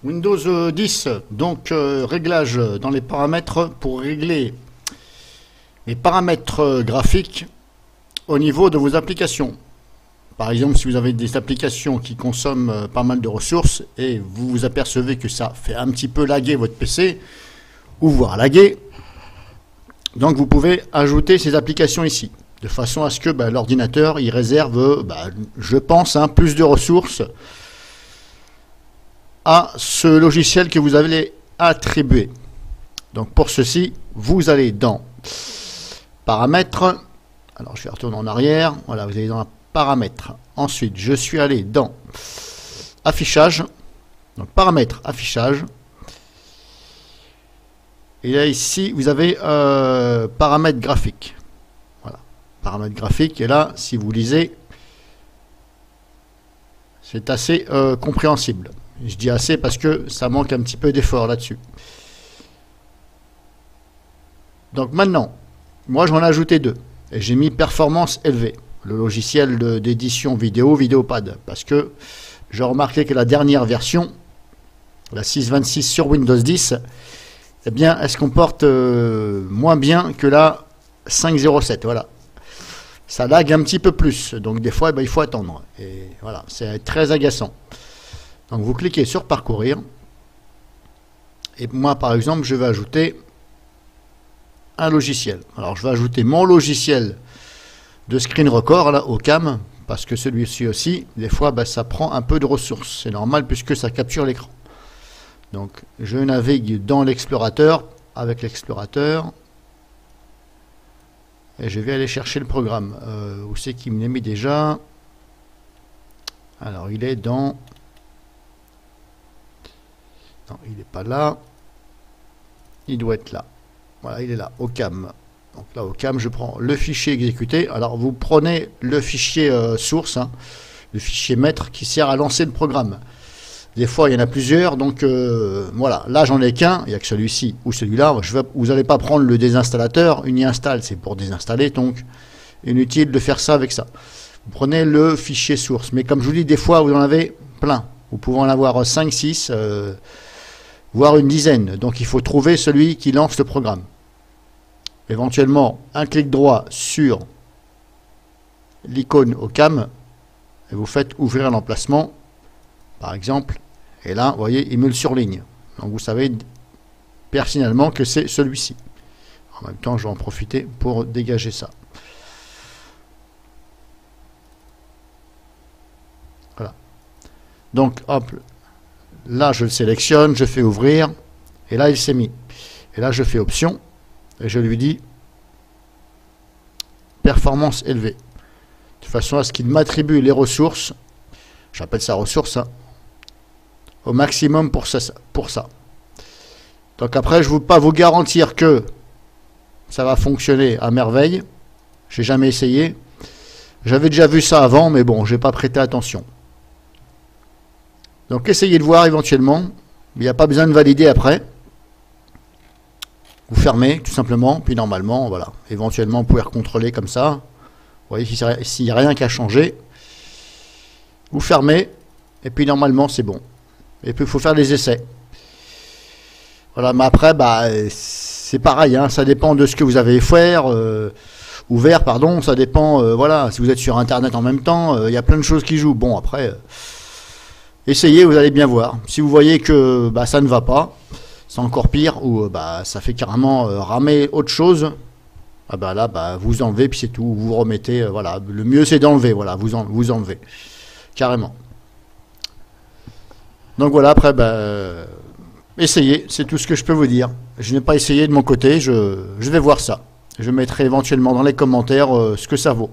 Windows 10, donc réglage dans les paramètres pour régler les paramètres graphiques au niveau de vos applications. Par exemple, si vous avez des applications qui consomment pas mal de ressources et vous vous apercevez que ça fait un petit peu laguer votre PC, ou voire laguer, donc vous pouvez ajouter ces applications ici, de façon à ce que l'ordinateur il réserve, je pense, plus de ressources à ce logiciel que vous avez attribué. Donc pour ceci, vous allez dans Paramètres. Alors je vais retourner en arrière. Voilà, vous allez dans Paramètres. Ensuite, je suis allé dans Affichage. Donc Paramètres, Affichage. Et là ici, vous avez Paramètres graphiques. Voilà, Paramètres graphiques. Et là, si vous lisez, c'est assez compréhensible. Je dis assez parce que ça manque un petit peu d'effort là-dessus. Donc maintenant, moi j'en ai ajouté deux. Et j'ai mis performance élevée, le logiciel d'édition vidéo, Vidéopad. Parce que j'ai remarqué que la dernière version, la 6.26 sur Windows 10, eh bien, elle se comporte moins bien que la 5.07. Voilà. Ça lag un petit peu plus. Donc des fois, il faut attendre. Et voilà, c'est très agaçant. Donc vous cliquez sur parcourir et moi par exemple je vais ajouter un logiciel. Alors je vais ajouter mon logiciel de screen record là, Ocam, parce que celui-ci aussi des fois ça prend un peu de ressources, c'est normal puisque ça capture l'écran. Donc je navigue dans l'explorateur avec l'explorateur et je vais aller chercher le programme. Où c'est qu'il me l'a mis déjà? Alors il est dans... Non, il n'est pas là. Il doit être là. Voilà, il est là, Ocam. Donc là, Ocam, je prends le fichier exécuté. Alors, vous prenez le fichier source, le fichier maître qui sert à lancer le programme. Des fois, il y en a plusieurs. Donc, voilà. Là, j'en ai qu'un. Il n'y a que celui-ci ou celui-là. Vous n'allez pas prendre le désinstallateur. Uninstall, c'est pour désinstaller. Donc, inutile de faire ça avec ça. Vous prenez le fichier source. Mais comme je vous dis, des fois, vous en avez plein. Vous pouvez en avoir 5, 6... voire une dizaine. Donc il faut trouver celui qui lance le programme. Éventuellement, un clic droit sur l'icône Ocam et vous faites ouvrir l'emplacement, par exemple. Et là, vous voyez, il me le surligne. Donc vous savez personnellement que c'est celui-ci. En même temps, je vais en profiter pour dégager ça. Voilà. Donc, hop. Là, je le sélectionne, je fais ouvrir, et là, il s'est mis. Et là, je fais option, et je lui dis performance élevée. De façon à ce qu'il m'attribue les ressources, j'appelle ça ressources, au maximum pour ça. Donc après, je ne veux pas vous garantir que ça va fonctionner à merveille. Je n'ai jamais essayé. J'avais déjà vu ça avant, mais bon, je n'ai pas prêté attention. Donc essayez de voir éventuellement, il n'y a pas besoin de valider après. Vous fermez tout simplement, puis normalement, voilà, éventuellement vous pouvez recontrôler comme ça. Vous voyez, s'il n'y a rien qu'à changer, vous fermez, et puis normalement c'est bon. Et puis il faut faire des essais. Voilà, mais après, c'est pareil, ça dépend de ce que vous avez ouvert, pardon, ça dépend, voilà, si vous êtes sur Internet en même temps, il y a plein de choses qui jouent. Bon, après... essayez, vous allez bien voir. Si vous voyez que ça ne va pas, c'est encore pire, ou ça fait carrément ramer autre chose, là, vous enlevez, puis c'est tout. Vous remettez, voilà. Le mieux, c'est d'enlever, voilà. Vous enlevez. Carrément. Donc voilà, après, essayez. C'est tout ce que je peux vous dire. Je n'ai pas essayé de mon côté. Je vais voir ça. Je mettrai éventuellement dans les commentaires ce que ça vaut.